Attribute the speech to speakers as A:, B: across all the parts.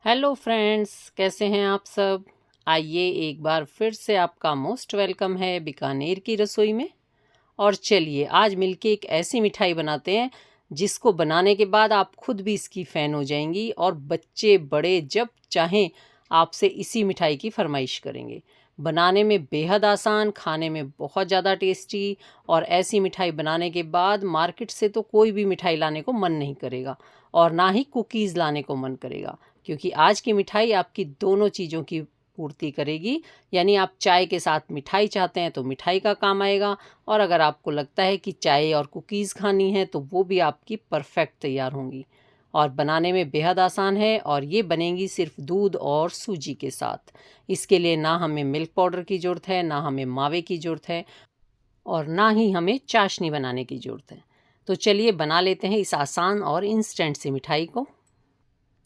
A: Hello friends, कैसे हैं आप सब। आइए एक बार फिर से आपका मोस्ट वेलकम है बीकानेर की रसोई में। और चलिए आज मिलके एक ऐसी मिठाई बनाते हैं जिसको बनाने के बाद आप खुद भी इसकी फ़ैन हो जाएंगी और बच्चे बड़े जब चाहें आपसे इसी मिठाई की फरमाइश करेंगे। बनाने में बेहद आसान, खाने में बहुत ज़्यादा टेस्टी। और ऐसी मिठाई बनाने के बाद मार्केट से तो कोई भी मिठाई लाने को मन नहीं करेगा और ना ही कुकीज़ लाने को मन करेगा, क्योंकि आज की मिठाई आपकी दोनों चीज़ों की पूर्ति करेगी। यानी आप चाय के साथ मिठाई चाहते हैं तो मिठाई का काम आएगा, और अगर आपको लगता है कि चाय और कुकीज़ खानी है तो वो भी आपकी परफेक्ट तैयार होंगी। और बनाने में बेहद आसान है, और ये बनेंगी सिर्फ दूध और सूजी के साथ। इसके लिए ना हमें मिल्क पाउडर की ज़रूरत है, ना हमें मावे की ज़रूरत है, और ना ही हमें चाशनी बनाने की ज़रूरत है। तो चलिए बना लेते हैं इस आसान और इंस्टेंट सी मिठाई को।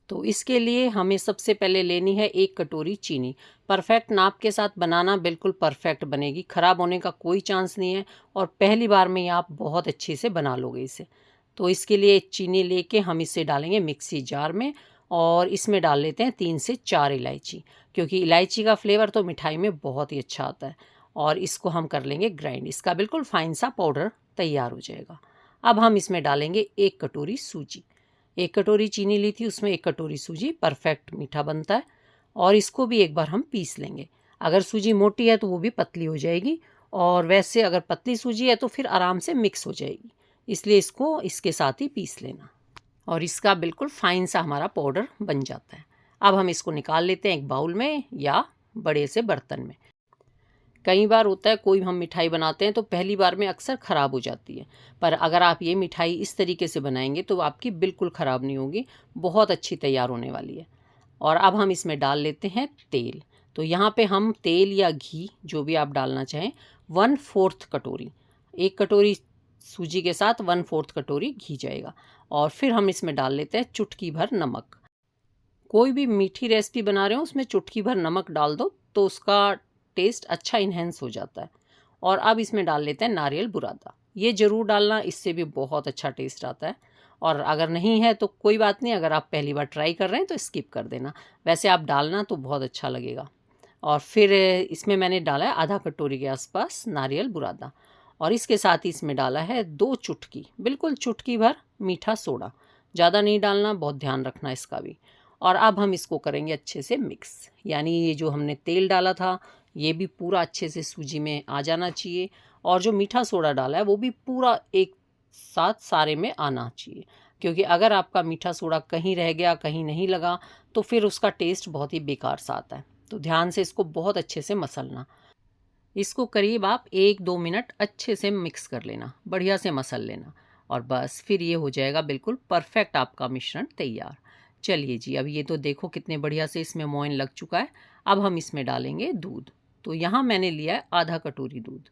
A: तो इसके लिए हमें सबसे पहले लेनी है 1 कटोरी चीनी। परफेक्ट नाप के साथ बनाना, बिल्कुल परफेक्ट बनेगी, ख़राब होने का कोई चांस नहीं है, और पहली बार में ही आप बहुत अच्छे से बना लोगे इसे। तो इसके लिए चीनी लेके हम इसे डालेंगे मिक्सी जार में, और इसमें डाल लेते हैं 3 से 4 इलायची, क्योंकि इलायची का फ्लेवर तो मिठाई में बहुत ही अच्छा आता है। और इसको हम कर लेंगे ग्राइंड, इसका बिल्कुल फाइन सा पाउडर तैयार हो जाएगा। अब हम इसमें डालेंगे 1 कटोरी सूजी। 1 कटोरी चीनी ली थी, उसमें 1 कटोरी सूजी, परफेक्ट मीठा बनता है। और इसको भी एक बार हम पीस लेंगे। अगर सूजी मोटी है तो वो भी पतली हो जाएगी, और वैसे अगर पतली सूजी है तो फिर आराम से मिक्स हो जाएगी। इसलिए इसको इसके साथ ही पीस लेना, और इसका बिल्कुल फाइन सा हमारा पाउडर बन जाता है। अब हम इसको निकाल लेते हैं एक बाउल में या बड़े से बर्तन में। कई बार होता है कोई हम मिठाई बनाते हैं तो पहली बार में अक्सर ख़राब हो जाती है, पर अगर आप ये मिठाई इस तरीके से बनाएंगे तो आपकी बिल्कुल ख़राब नहीं होगी, बहुत अच्छी तैयार होने वाली है। और अब हम इसमें डाल लेते हैं तेल। तो यहाँ पे हम तेल या घी जो भी आप डालना चाहें, 1/4 कटोरी, 1 कटोरी सूजी के साथ 1/4 कटोरी घी जाएगा। और फिर हम इसमें डाल लेते हैं चुटकी भर नमक। कोई भी मीठी रेसिपी बना रहे हो उसमें चुटकी भर नमक डाल दो तो उसका टेस्ट अच्छा इन्हेंस हो जाता है। और अब इसमें डाल लेते हैं नारियल बुरादा, ये ज़रूर डालना, इससे भी बहुत अच्छा टेस्ट आता है। और अगर नहीं है तो कोई बात नहीं, अगर आप पहली बार ट्राई कर रहे हैं तो स्किप कर देना, वैसे आप डालना तो बहुत अच्छा लगेगा। और फिर इसमें मैंने डाला है आधा कटोरी के आसपास नारियल बुरादा, और इसके साथ ही इसमें डाला है 2 चुटकी, बिल्कुल चुटकी भर मीठा सोडा, ज़्यादा नहीं डालना, बहुत ध्यान रखना इसका भी। और अब हम इसको करेंगे अच्छे से मिक्स, यानी ये जो हमने तेल डाला था ये भी पूरा अच्छे से सूजी में आ जाना चाहिए, और जो मीठा सोडा डाला है वो भी पूरा एक साथ सारे में आना चाहिए। क्योंकि अगर आपका मीठा सोडा कहीं रह गया, कहीं नहीं लगा, तो फिर उसका टेस्ट बहुत ही बेकार सा आता है। तो ध्यान से इसको बहुत अच्छे से मसलना। इसको करीब आप 1-2 मिनट अच्छे से मिक्स कर लेना, बढ़िया से मसल लेना, और बस फिर ये हो जाएगा बिल्कुल परफेक्ट आपका मिश्रण तैयार। चलिए जी, अब ये तो देखो कितने बढ़िया से इसमें मोइन लग चुका है। अब हम इसमें डालेंगे दूध। तो यहाँ मैंने लिया है आधा कटोरी दूध,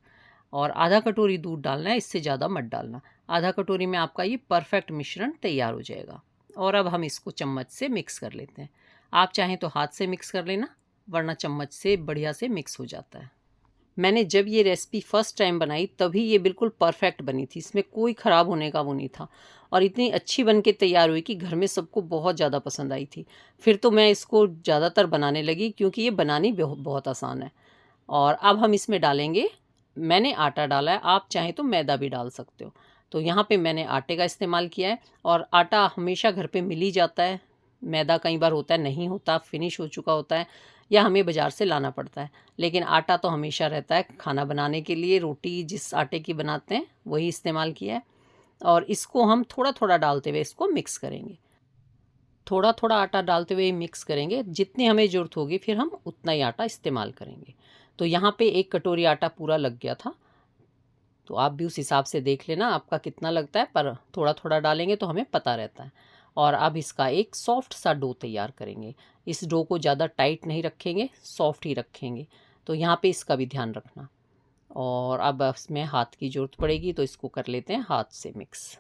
A: और आधा कटोरी दूध डालना है, इससे ज़्यादा मत डालना। आधा कटोरी में आपका ये परफेक्ट मिश्रण तैयार हो जाएगा। और अब हम इसको चम्मच से मिक्स कर लेते हैं। आप चाहें तो हाथ से मिक्स कर लेना, वरना चम्मच से बढ़िया से मिक्स हो जाता है। मैंने जब ये रेसिपी फ़र्स्ट टाइम बनाई तभी ये बिल्कुल परफेक्ट बनी थी, इसमें कोई ख़राब होने का वो नहीं था, और इतनी अच्छी बन के तैयार हुई कि घर में सबको बहुत ज़्यादा पसंद आई थी। फिर तो मैं इसको ज़्यादातर बनाने लगी, क्योंकि ये बनानी बहुत आसान है। और अब हम इसमें डालेंगे, मैंने आटा डाला है, आप चाहें तो मैदा भी डाल सकते हो। तो यहाँ पे मैंने आटे का इस्तेमाल किया है, और आटा हमेशा घर पे मिल ही जाता है। मैदा कई बार होता है नहीं होता, फिनिश हो चुका होता है, या हमें बाज़ार से लाना पड़ता है। लेकिन आटा तो हमेशा रहता है, खाना बनाने के लिए रोटी जिस आटे की बनाते हैं वही इस्तेमाल किया है। और इसको हम थोड़ा थोड़ा डालते हुए इसको मिक्स करेंगे, थोड़ा थोड़ा आटा डालते हुए मिक्स करेंगे, जितनी हमें ज़रूरत होगी फिर हम उतना ही आटा इस्तेमाल करेंगे। तो यहाँ पे 1 कटोरी आटा पूरा लग गया था, तो आप भी उस हिसाब से देख लेना आपका कितना लगता है, पर थोड़ा थोड़ा डालेंगे तो हमें पता रहता है। और अब इसका एक सॉफ्ट सा डो तैयार करेंगे। इस डो को ज़्यादा टाइट नहीं रखेंगे, सॉफ्ट ही रखेंगे, तो यहाँ पे इसका भी ध्यान रखना। और अब इसमें हाथ की ज़रूरत पड़ेगी, तो इसको कर लेते हैं हाथ से मिक्स।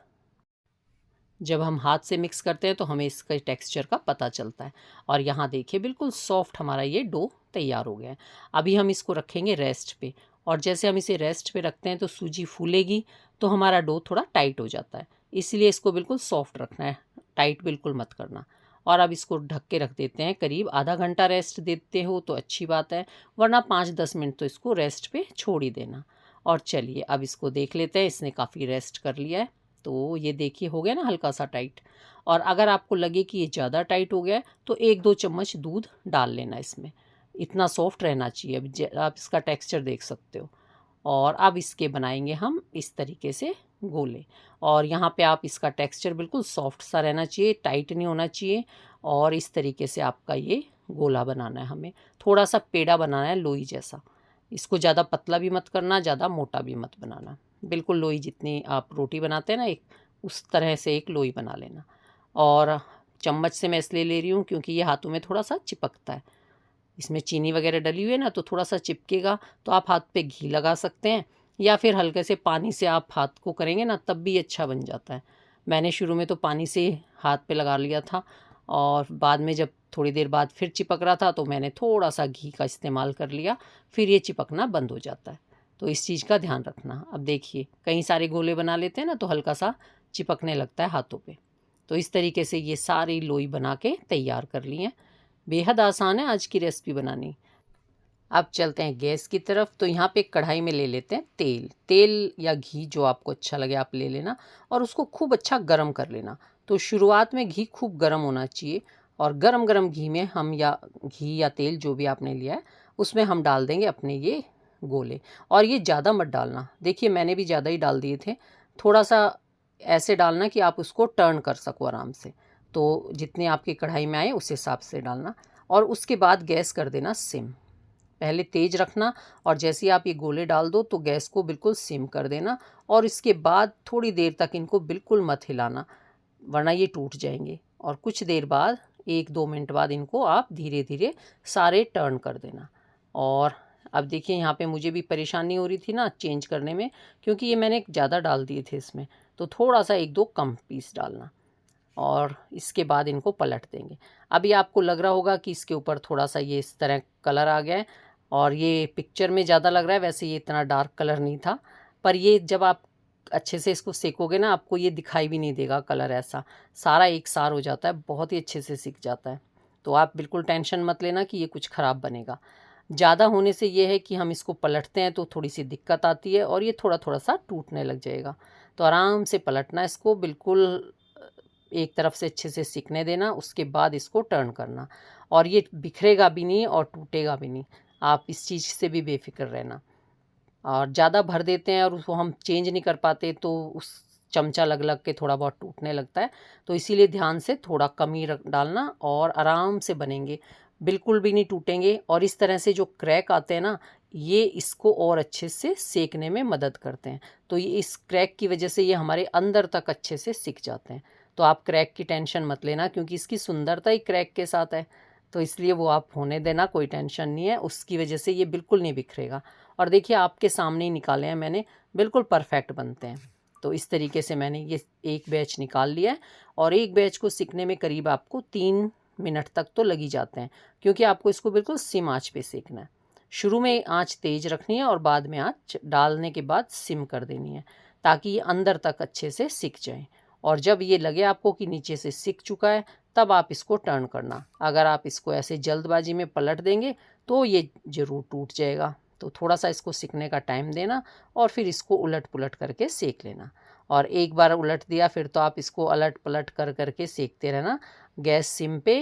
A: जब हम हाथ से मिक्स करते हैं तो हमें इसका टेक्सचर का पता चलता है। और यहाँ देखिए बिल्कुल सॉफ्ट हमारा ये डो तैयार हो गया है। अभी हम इसको रखेंगे रेस्ट पे, और जैसे हम इसे रेस्ट पे रखते हैं तो सूजी फूलेगी, तो हमारा डो थोड़ा टाइट हो जाता है, इसलिए इसको बिल्कुल सॉफ्ट रखना है, टाइट बिल्कुल मत करना। और अब इसको ढक के रख देते हैं। करीब आधा घंटा रेस्ट देते हो तो अच्छी बात है, वरना 5-10 मिनट तो इसको रेस्ट पे छोड़ ही देना। और चलिए अब इसको देख लेते हैं, इसने काफ़ी रेस्ट कर लिया है। तो ये देखिए हो गया ना हल्का सा टाइट। और अगर आपको लगे कि ये ज़्यादा टाइट हो गया है तो 1-2 चम्मच दूध डाल लेना इसमें। इतना सॉफ्ट रहना चाहिए। अब आप इसका टेक्सचर देख सकते हो। और अब इसके बनाएंगे हम इस तरीके से गोले। और यहाँ पे आप इसका टेक्सचर बिल्कुल सॉफ्ट सा रहना चाहिए, टाइट नहीं होना चाहिए। और इस तरीके से आपका ये गोला बनाना है हमें। थोड़ा सा पेड़ा बनाना है लोई जैसा। इसको ज़्यादा पतला भी मत करना, ज़्यादा मोटा भी मत बनाना। बिल्कुल लोई जितनी आप रोटी बनाते हैं ना एक, उस तरह से एक लोई बना लेना। और चम्मच से मैं इसलिए ले रही हूँ क्योंकि ये हाथों में थोड़ा सा चिपकता है। इसमें चीनी वगैरह डली हुई है ना, तो थोड़ा सा चिपकेगा। तो आप हाथ पे घी लगा सकते हैं या फिर हल्के से पानी से आप हाथ को करेंगे ना तब भी अच्छा बन जाता है। मैंने शुरू में तो पानी से हाथ पे लगा लिया था और बाद में जब थोड़ी देर बाद फिर चिपक रहा था तो मैंने थोड़ा सा घी का इस्तेमाल कर लिया, फिर ये चिपकना बंद हो जाता है। तो इस चीज़ का ध्यान रखना। अब देखिए कई सारे गोले बना लेते हैं ना तो हल्का सा चिपकने लगता है हाथों पे। तो इस तरीके से ये सारी लोई बना के तैयार कर ली हैं। बेहद आसान है आज की रेसिपी बनानी। अब चलते हैं गैस की तरफ। तो यहाँ पे कढ़ाई में ले लेते हैं तेल या घी, जो आपको अच्छा लगे आप ले लेना और उसको खूब अच्छा गरम कर लेना। तो शुरुआत में घी खूब गरम होना चाहिए और गरम गरम घी में हम या घी या तेल जो भी आपने लिया है उसमें हम डाल देंगे अपने ये गोले। और ये ज़्यादा मत डालना, देखिए मैंने भी ज़्यादा ही डाल दिए थे। थोड़ा सा ऐसे डालना कि आप उसको टर्न कर सको आराम से। तो जितने आपकी कढ़ाई में आए उस हिसाब से डालना। और उसके बाद गैस कर देना सिम। पहले तेज रखना और जैसे ही आप ये गोले डाल दो तो गैस को बिल्कुल सिम कर देना। और इसके बाद थोड़ी देर तक इनको बिल्कुल मत हिलाना, वरना ये टूट जाएंगे। और कुछ देर बाद 1-2 मिनट बाद इनको आप धीरे धीरे सारे टर्न कर देना। और अब देखिए यहाँ पे मुझे भी परेशानी हो रही थी ना चेंज करने में, क्योंकि ये मैंने ज़्यादा डाल दिए थे इसमें। तो थोड़ा सा 1-2 कम पीस डालना और इसके बाद इनको पलट देंगे। अभी आपको लग रहा होगा कि इसके ऊपर थोड़ा सा ये इस तरह कलर आ गया है और ये पिक्चर में ज़्यादा लग रहा है, वैसे ये इतना डार्क कलर नहीं था। पर ये जब आप अच्छे से इसको सेकोगे ना आपको ये दिखाई भी नहीं देगा कलर, ऐसा सारा एक सार हो जाता है, बहुत ही अच्छे से सिक जाता है। तो आप बिल्कुल टेंशन मत लेना कि ये कुछ ख़राब बनेगा। ज़्यादा होने से ये है कि हम इसको पलटते हैं तो थोड़ी सी दिक्कत आती है और ये थोड़ा थोड़ा सा टूटने लग जाएगा। तो आराम से पलटना इसको, बिल्कुल एक तरफ से अच्छे से सिकने देना, उसके बाद इसको टर्न करना। और ये बिखरेगा भी नहीं और टूटेगा भी नहीं, आप इस चीज़ से भी बेफिक्र रहना। और ज़्यादा भर देते हैं और उसको हम चेंज नहीं कर पाते तो उस चमचा लग लग के थोड़ा बहुत टूटने लगता है। तो इसीलिए ध्यान से थोड़ा कम ही डालना और आराम से बनेंगे, बिल्कुल भी नहीं टूटेंगे। और इस तरह से जो क्रैक आते हैं ना, ये इसको और अच्छे से सेकने में मदद करते हैं। तो ये इस क्रैक की वजह से ये हमारे अंदर तक अच्छे से सिक जाते हैं। तो आप क्रैक की टेंशन मत लेना, क्योंकि इसकी सुंदरता ही क्रैक के साथ है। तो इसलिए वो आप होने देना, कोई टेंशन नहीं है, उसकी वजह से ये बिल्कुल नहीं बिखरेगा। और देखिए आपके सामने ही निकाले हैं मैंने, बिल्कुल परफेक्ट बनते हैं। तो इस तरीके से मैंने ये एक बैच निकाल लिया है। और एक बैच को सिकने में करीब आपको 3 मिनट तक तो लग ही जाते हैं, क्योंकि आपको इसको बिल्कुल सिम आँच पे सेकना है। शुरू में आँच तेज रखनी है और बाद में आँच डालने के बाद सिम कर देनी है, ताकि ये अंदर तक अच्छे से सिक जाए। और जब ये लगे आपको कि नीचे से सिक चुका है तब आप इसको टर्न करना। अगर आप इसको ऐसे जल्दबाजी में पलट देंगे तो ये ज़रूर टूट जाएगा। तो थोड़ा सा इसको सिकने का टाइम देना और फिर इसको उलट पुलट करके सेक लेना। और एक बार उलट दिया फिर तो आप इसको अलट पलट कर करके सेकते रहना। गैस सिम पे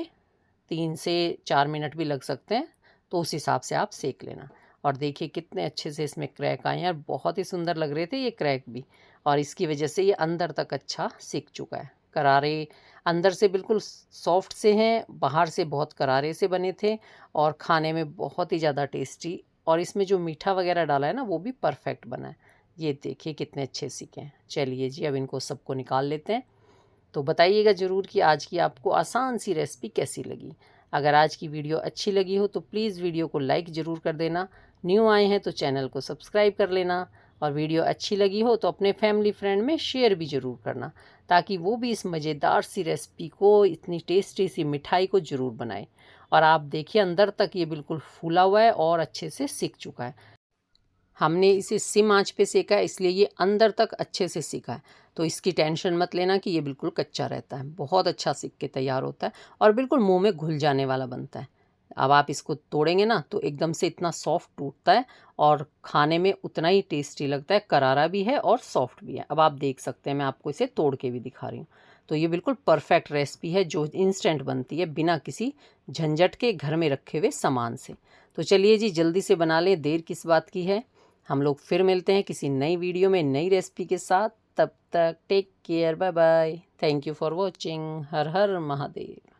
A: 3 से 4 मिनट भी लग सकते हैं, तो उस हिसाब से आप सेक लेना। और देखिए कितने अच्छे से इसमें क्रैक आए हैं और बहुत ही सुंदर लग रहे थे ये क्रैक भी। और इसकी वजह से ये अंदर तक अच्छा सिक चुका है। करारे अंदर से बिल्कुल सॉफ्ट से हैं, बाहर से बहुत करारे से बने थे और खाने में बहुत ही ज़्यादा टेस्टी। और इसमें जो मीठा वगैरह डाला है ना वो भी परफेक्ट बना है। ये देखिए कितने अच्छे सिके हैं। चलिए जी अब इनको सबको निकाल लेते हैं। तो बताइएगा ज़रूर कि आज की आपको आसान सी रेसिपी कैसी लगी। अगर आज की वीडियो अच्छी लगी हो तो प्लीज़ वीडियो को लाइक ज़रूर कर देना। न्यू आए हैं तो चैनल को सब्सक्राइब कर लेना। और वीडियो अच्छी लगी हो तो अपने फैमिली फ्रेंड में शेयर भी ज़रूर करना, ताकि वो भी इस मज़ेदार सी रेसिपी को, इतनी टेस्टी सी मिठाई को ज़रूर बनाए। और आप देखिए अंदर तक ये बिल्कुल फूला हुआ है और अच्छे से सिक चुका है। हमने इसे सिम आंच पे सेका है, इसलिए ये अंदर तक अच्छे से सिका है। तो इसकी टेंशन मत लेना कि ये बिल्कुल कच्चा रहता है। बहुत अच्छा सिक के तैयार होता है और बिल्कुल मुंह में घुल जाने वाला बनता है। अब आप इसको तोड़ेंगे ना तो एकदम से इतना सॉफ्ट टूटता है और खाने में उतना ही टेस्टी लगता है, करारा भी है और सॉफ्ट भी है। अब आप देख सकते हैं, मैं आपको इसे तोड़ के भी दिखा रही हूँ। तो ये बिल्कुल परफेक्ट रेसिपी है जो इंस्टेंट बनती है बिना किसी झंझट के, घर में रखे हुए सामान से। तो चलिए जी, जल्दी से बना लें, देर किस बात की है। हम लोग फिर मिलते हैं किसी नई वीडियो में नई रेसिपी के साथ। तब तक take care, bye bye, thank you for watching. Har Har Mahadev.